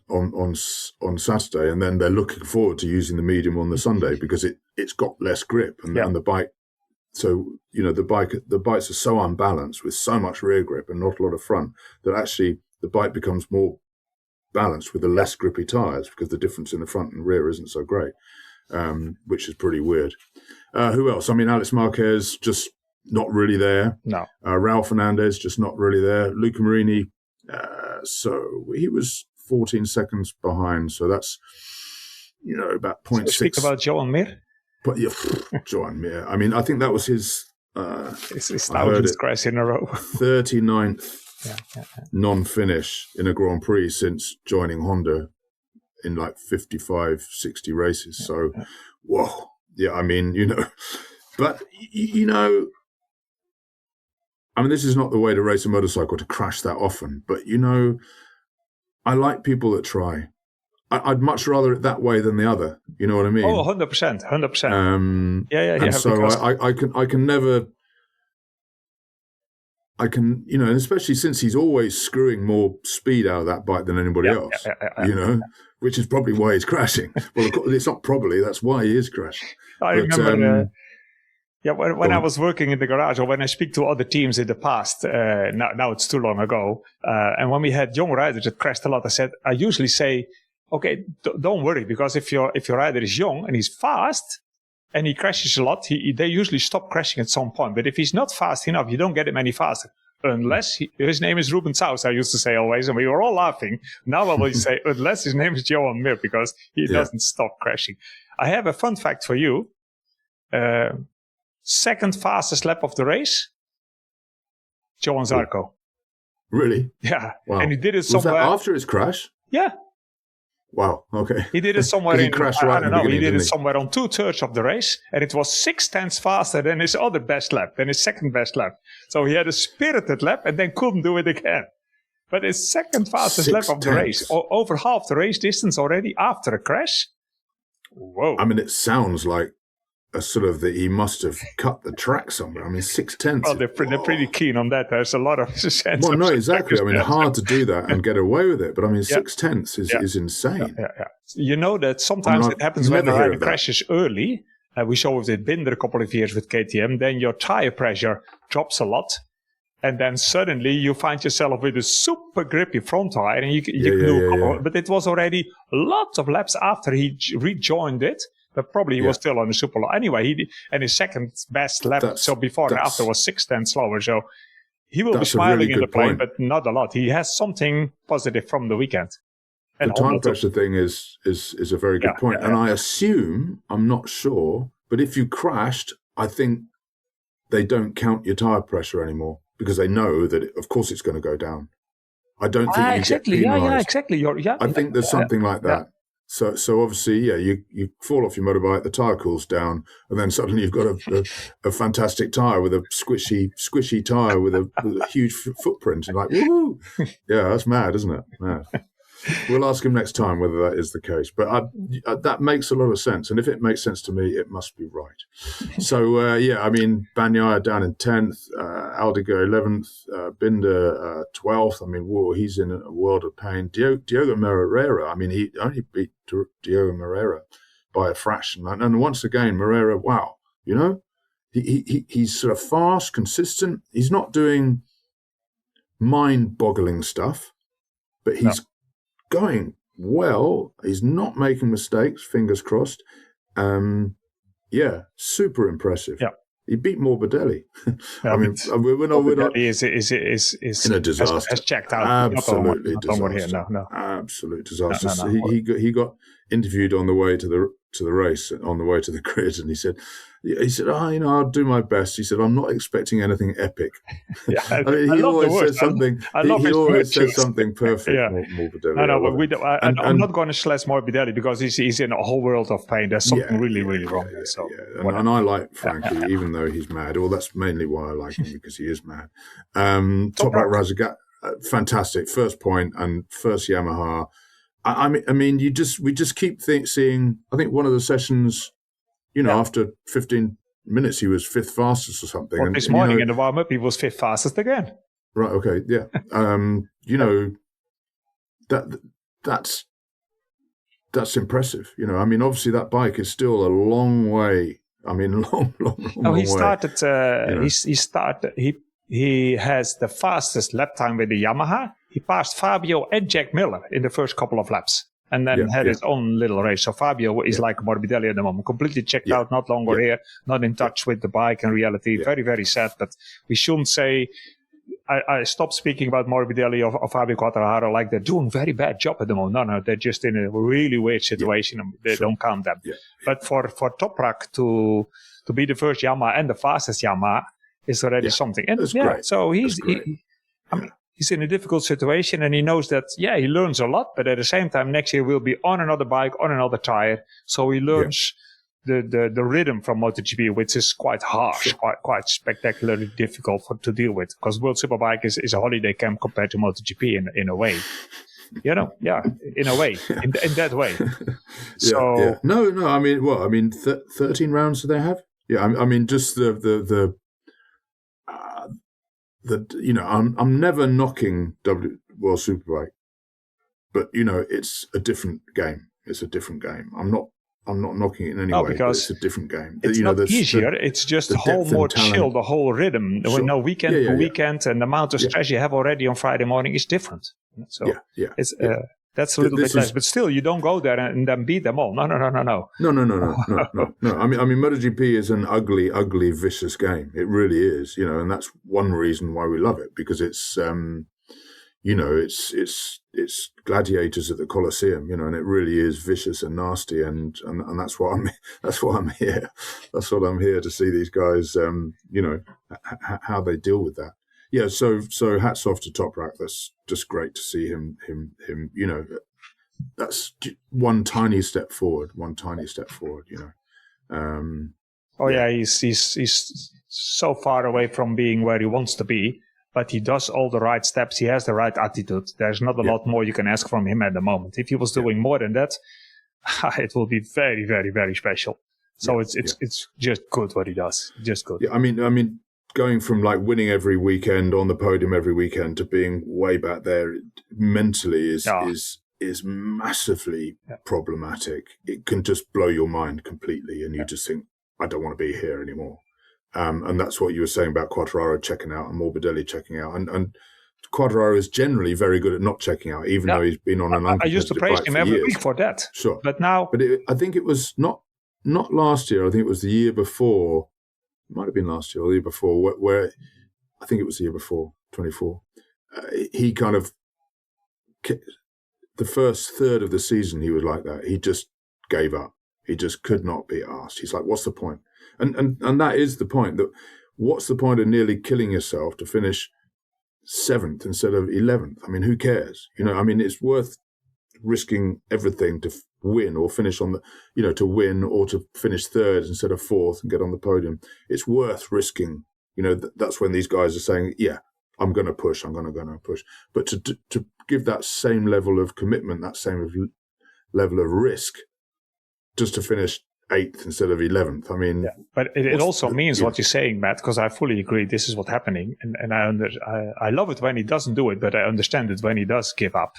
Saturday, and then they're looking forward to using the medium on the Sunday because it's got less grip and the bike. So you know, the bikes are so unbalanced with so much rear grip and not a lot of front that actually the bike becomes more balanced with the less grippy tires because the difference in the front and rear isn't so great, which is pretty weird. Who else? I mean, Alex Marquez just not really there. No. Raul Fernandez just not really there. Luca Marini. So he was 14 seconds behind. So that's, you know, about 0.6. Speak about Joan Mir. But yeah, Joan Mir. I mean, I think that was his thousandth crash in a row. 39th non-finish in a Grand Prix since joining Honda in like 55, 60 races. So, whoa. Yeah, I mean, you know, but, you know, I mean, this is not the way to race a motorcycle, to crash that often. But, you know, I like people that try. I'd much rather it that way than the other. You know what I mean? Oh, 100%. 100%. And so I can never... I can, you know, and especially since he's always screwing more speed out of that bike than anybody else, you know, which is probably why he's crashing. Well, it's not probably, that's why he is crashing. I remember... when I was working in the garage, or when I speak to other teams in the past, now it's too long ago, and when we had young riders that crashed a lot, I usually say, okay, don't worry, because if your rider is young and he's fast and he crashes a lot, they usually stop crashing at some point. But if he's not fast enough, you don't get him any faster. Unless his name is Ruben Saus, I used to say always, and we were all laughing. Now I will say, unless his name is Johan Mir, because he doesn't stop crashing. I have a fun fact for you. Second fastest lap of the race, Johan Zarco. Really? Yeah. Wow. And he did it somewhere. Was that after his crash? Yeah. Wow. Okay. He did it somewhere he crashed right I don't know. He did it he? somewhere on 2/3 of the race, and it was 6/10 faster than his other best lap, than his second best lap. So he had a spirited lap and then couldn't do it again. But his second fastest lap of the race, over half the race distance already after a crash. Whoa. I mean, it sounds like a sort of that he must have cut the track somewhere. I mean, 6/10. Well, they're pretty keen on that. There's a lot of sense. Well, no, exactly. I mean, hard to do that and get away with it. But I mean, 6/10 is insane. Yeah. You know that sometimes it happens when the rider crashes early. We saw with it Binder a couple of years with KTM. Then your tire pressure drops a lot. And then suddenly you find yourself with a super grippy front tire. And you can do a couple. But it was already lots of laps after he rejoined it. But probably he was still on the super low. Anyway, and his second best lap, so before and after, was 6/10 slower. So he will be smiling in the plane, but not a lot. He has something positive from the weekend. And the time pressure thing is a very good point. And I assume, I'm not sure, but if you crashed, I think they don't count your tire pressure anymore because they know that, of course, it's going to go down. I don't think you get penalized. Exactly. I think there's something like that. So obviously, you fall off your motorbike, the tire cools down, and then suddenly you've got a fantastic tire with a squishy tire with a huge footprint, and like, woo! Yeah, that's mad, isn't it? Mad. We'll ask him next time whether that is the case. But that makes a lot of sense. And if it makes sense to me, it must be right. So, I mean, Bagnaia down in 10th, Aldiger 11th, Binder 12th. I mean, he's in a world of pain. Diogo Moreira, I mean, he only beat Diogo Moreira by a fraction. And once again, Moreira, wow, you know, he's sort of fast, consistent. He's not doing mind-boggling stuff, but he's going well. He's not making mistakes, fingers crossed. Super impressive. Yeah. He beat Morbidelli. I mean, we're not is in a disaster. Has checked out. Absolutely disaster. No. Absolute disaster. He got interviewed on the way to the race on the way to the grid, and he said, I'll do my best. He said, I'm not expecting anything epic. Yeah, I mean, he always says something. He always says something perfect. Yeah. Morbidelli. No, I'm not going to slash Morbidelli because he's in a whole world of pain. There's something really wrong there. So, and I like Frankie, even though he's mad. Well, that's mainly why I like him, because he is mad. Toprak Razgat, fantastic first point and first Yamaha. I mean, we just keep seeing. I think one of the sessions, after 15 minutes, he was fifth fastest or something. Well, this morning in the warm up, he was fifth fastest again. Right. Okay. Yeah. That's impressive. I mean, obviously that bike is still a long way. I mean, long he started. He has the fastest lap time with the Yamaha. He passed Fabio and Jack Miller in the first couple of laps, and then had his own little race. So Fabio is like Morbidelli at the moment, completely checked out, not longer here, not in touch with the bike in reality. Very, very sad. But we shouldn't say. I stopped speaking about Morbidelli or Fabio Quartararo like they're doing a very bad job at the moment. No, they're just in a really weird situation. They don't count them. But for Toprak to be the first Yamaha and the fastest Yamaha is already something. And great. So he's in a difficult situation, and he knows that, he learns a lot, but at the same time, next year we'll be on another bike, on another tire. So he learns the rhythm from MotoGP, which is quite harsh, quite spectacularly difficult to deal with, because World Superbike is a holiday camp compared to MotoGP in a way. In a way, in that way. No. I mean, 13 rounds do they have? Yeah, I mean, just I'm never knocking World Superbike, but it's a different game. It's a different game. I'm not knocking it in any way, because it's a different game. It's not easier. It's just a whole more chill, the whole rhythm. Sure. No weekend to weekend, and the amount of stress you have already on Friday morning is different. So it's that's a little bit less, but still, you don't go there and then beat them all. No. No. I mean, MotoGP is an ugly, ugly, vicious game. It really is, and that's one reason why we love it, because it's, it's gladiators at the Colosseum, and it really is vicious and nasty, and that's why I'm here. That's what I'm here to see these guys, how they deal with that. Yeah, so hats off to Toprak. That's just great to see him. That's one tiny step forward. He's so far away from being where he wants to be, but he does all the right steps. He has the right attitude. There's not a lot more you can ask from him at the moment. If he was doing more than that, it will be very, very, very special. So it's just good what he does. Just good. Yeah, I mean. Going from like winning every weekend, on the podium every weekend, to being way back there mentally is massively problematic. It can just blow your mind completely, and you just think, I don't want to be here anymore. And that's what you were saying about Quartararo checking out and Morbidelli checking out. And Quartararo is generally very good at not checking out, even though he's been on an uncompetitive bike. I used to praise him every week for that. Sure. But now... I think it was not last year. I think it was the year before. It might have been last year or the year before, where I think it was the year before, 24. He kind of, the first third of the season, he was like that. He just gave up. He just could not be asked. He's like, what's the point? And that is the point. That what's the point of nearly killing yourself to finish 7th instead of 11th? I mean, who cares? It's worth risking everything to win or finish on the, to win or to finish 3rd instead of 4th and get on the podium. It's worth risking. That's when these guys are saying, I'm going to push. I'm going to push. But to give that same level of commitment, that same level of risk, just to finish 8th instead of 11th. I mean, but it also means what you're saying, Matt, because I fully agree. This is what's happening, and I love it when he doesn't do it, but I understand it when he does give up.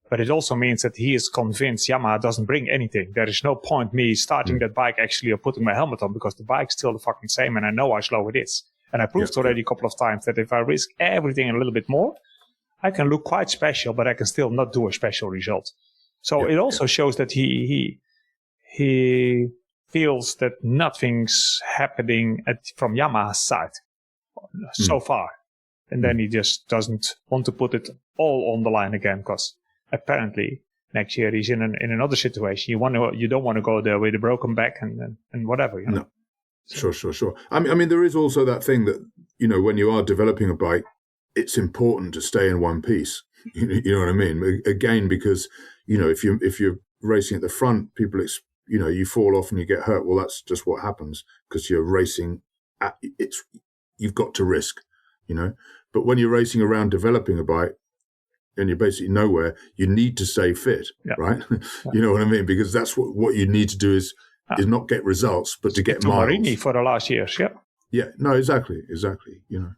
But it also means that he is convinced Yamaha doesn't bring anything. There is no point me starting that bike actually or putting my helmet on, because the bike's still the fucking same and I know how slow it is. And I proved already a couple of times that if I risk everything a little bit more, I can look quite special, but I can still not do a special result. So it also shows that he feels that nothing's happening from Yamaha's side so far. And then he just doesn't want to put it all on the line again, because apparently next year he's in another situation. You don't want to go there with a broken back and whatever. You know? No. Sure. I mean, there is also that thing that, when you are developing a bike, it's important to stay in one piece. You know what I mean? Again, because, if you're racing at the front, people, you fall off and you get hurt. Well, that's just what happens because you're racing. You've got to risk, But when you're racing around developing a bike and you're basically nowhere, you need to stay fit, right? You know what I mean? Because that's what you need to do is not get results, but to get miles. Marini for the last years, Yeah, no, exactly. Yeah.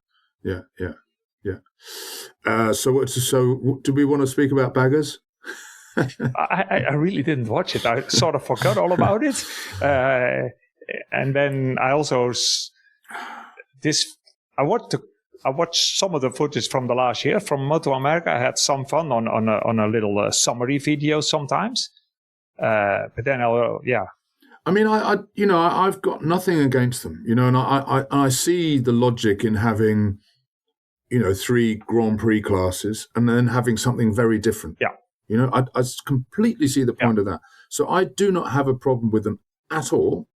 So do we want to speak about baggers? I really didn't watch it. I sort of forgot all about it. And then I also I watched some of the footage from the last year from Moto America. I had some fun on a little summary video sometimes. But then I mean, I've got nothing against them, and I see the logic in having, 3 Grand Prix classes and then having something very different. Yeah. I completely see the point of that. So I do not have a problem with them at all.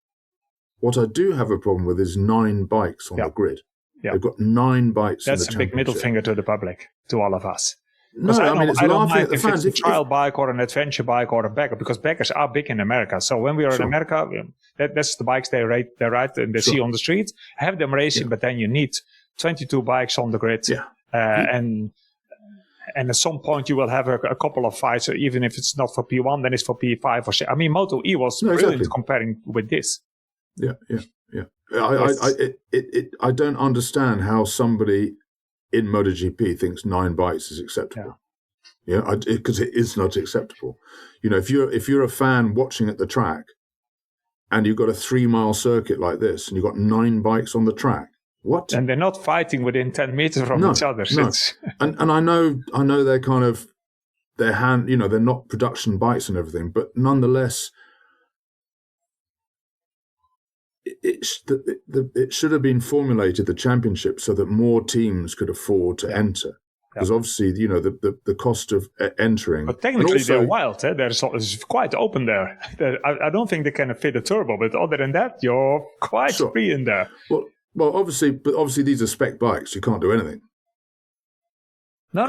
What I do have a problem with is 9 bikes on the grid. Yeah. They've got 9 bikes. That's a big middle finger to the public, to all of us. No, I mean, it's laughing at the fans. If it's a trial bike or an adventure bike or a bagger, because baggers are big in America. So when we are in America, that's the bikes they ride and they see on the street. Have them racing, but then you need 22 bikes on the grid. Yeah. And at some point you will have a couple of fights. So even if it's not for P1, then it's for P5 or 6. I mean, Moto E was brilliant comparing with this. Yeah. I don't understand how somebody in MotoGP thinks 9 bikes is acceptable. Yeah, because it is not acceptable. If you're a fan watching at the track and you've got a 3-mile circuit like this and you've got 9 bikes on the track, what? And they're not fighting within 10 meters from each other. No. And I know they're kind of they're not production bikes and everything, but nonetheless, it should have been formulated, the championship, so that more teams could afford to enter. Because obviously, the cost of entering. But technically, they're wild. It's quite open there. I don't think they can fit a turbo, but other than that, you're quite free in there. Well, obviously these are spec bikes. You can't do anything. They're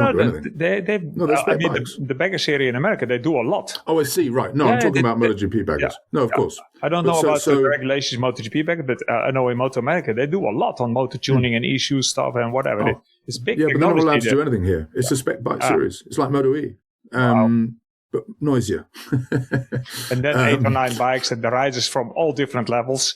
spec bikes. The bagger series in America, they do a lot. Oh, I see. Right. No, I'm talking about MotoGP baggers. Yeah. No, of course. I don't know about the regulations MotoGP bagger, but I know in Moto America, they do a lot on motor tuning and issue stuff and whatever. Oh. It's big. Yeah, but they're not allowed to do anything here. It's a spec bike series. It's like Moto E. But noisier. And then 8 or 9 bikes and the riders from all different levels.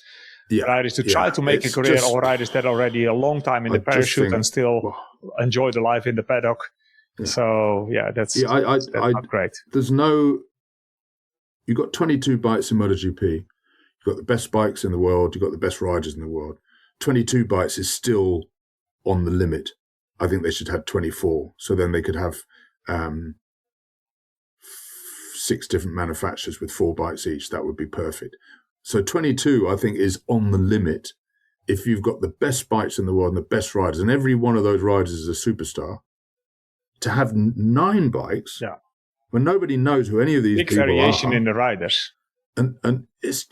Yeah, riders to try to make a career, or riders that are already a long time in the parachute and still enjoy the life in the paddock. Yeah. So that's not great. You've got 22 bikes in MotoGP. You've got the best bikes in the world. You've got the best riders in the world. 22 bikes is still on the limit. I think they should have 24. So then they could have 6 different manufacturers with 4 bikes each. That would be perfect. So 22, I think, is on the limit if you've got the best bikes in the world and the best riders, and every one of those riders is a superstar. To have 9 bikes, when nobody knows who any of these people are. Big variation in the riders. And it's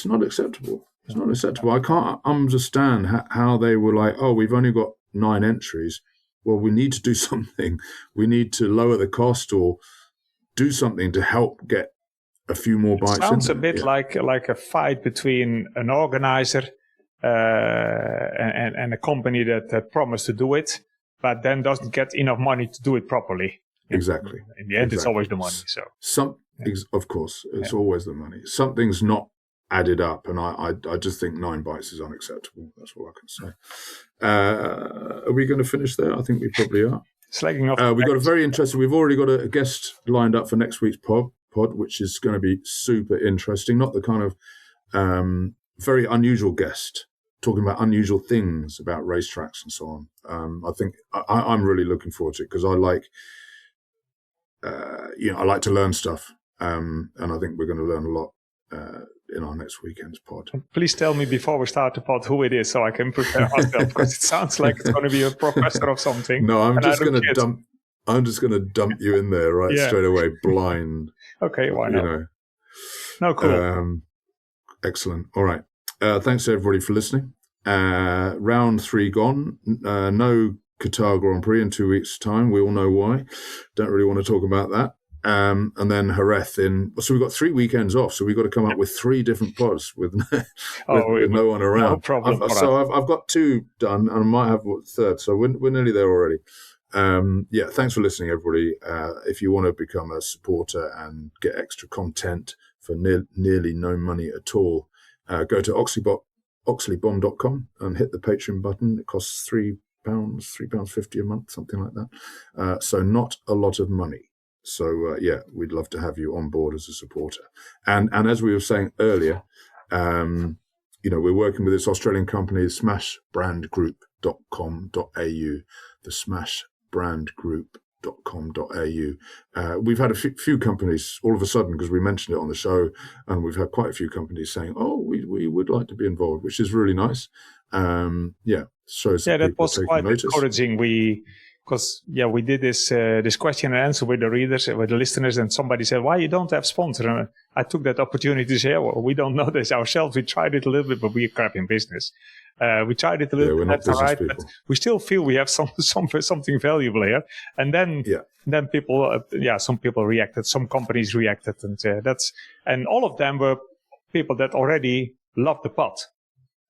not acceptable. It's not acceptable. I can't understand how they were like, we've only got 9 entries. Well, we need to do something. We need to lower the cost or do something to help get a few more bikes. It sounds a bit like a fight between an organizer and a company that promised to do it, but then doesn't get enough money to do it properly. Exactly. In the end, it's always the money. So of course, it's always the money. Something's not added up, and I just think 9 bikes is unacceptable. That's all I can say. Are we going to finish there? I think we probably are. Slagging off. We've got a very interesting. We've already got a guest lined up for next week's pod, which is going to be super interesting. Not the kind of very unusual guest talking about unusual things about racetracks and so on. I think I'm really looking forward to it because I like, I like to learn stuff, and I think we're going to learn a lot in our next weekend's pod. Please tell me before we start the pod who it is so I can prepare myself because it sounds like it's going to be a professor of something. No, I'm just going to dump. I'm just going to dump you in there straight away, blind. Okay, why not? No, cool. Excellent. All right. Thanks everybody for listening. Round 3 gone. No Qatar Grand Prix in 2 weeks' time. We all know why. Don't really want to talk about that. And then Jerez so we've got 3 weekends off. So we've got to come up with 3 different pods with no one around. No problem. I've got 2 done, and I might have a third. So we're nearly there already. Thanks for listening, everybody. If you want to become a supporter and get extra content for nearly no money at all, go to oxleybomb.com and hit the Patreon button. It costs £3.50 a month, something like that. So not a lot of money. So we'd love to have you on board as a supporter. And as we were saying earlier, we're working with this Australian company, smashbrandgroup.com.au, the smashbrandgroup.com.au. We've had a few companies all of a sudden, because we mentioned it on the show, and we've had quite a few companies saying, we would like to be involved, which is really nice. Shows that was quite encouraging. We did this question and answer with the readers, with the listeners, and somebody said, why you don't have sponsor? And I took that opportunity to say, we don't know this ourselves. We tried it a little bit, but we're crap in business. We tried it a little bit, that's all right, but we still feel we have something valuable here. And then people, some people reacted, some companies reacted, and all of them were people that already love the pod.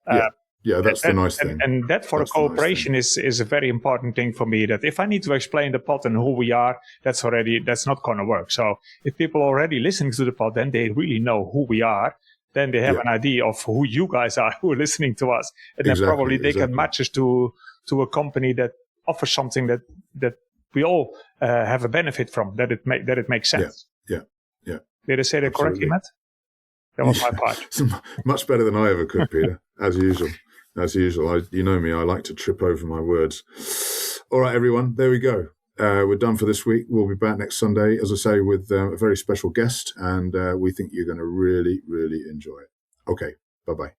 That's the nice thing. And that for a cooperation is a very important thing for me, that if I need to explain the pod and who we are, that's not going to work. So if people already listening to the pod, then they really know who we are. Then they have an idea of who you guys are who are listening to us. And then probably they can match us to a company that offers something that we all have a benefit from, that it makes sense. Yeah. Did I say that correctly, Matt? That was my part. Much better than I ever could, Peter, as usual. You know me, I like to trip over my words. All right, everyone, there we go. We're done for this week. We'll be back next Sunday, as I say, with a very special guest, and we think you're going to really, really enjoy it. Okay, bye-bye.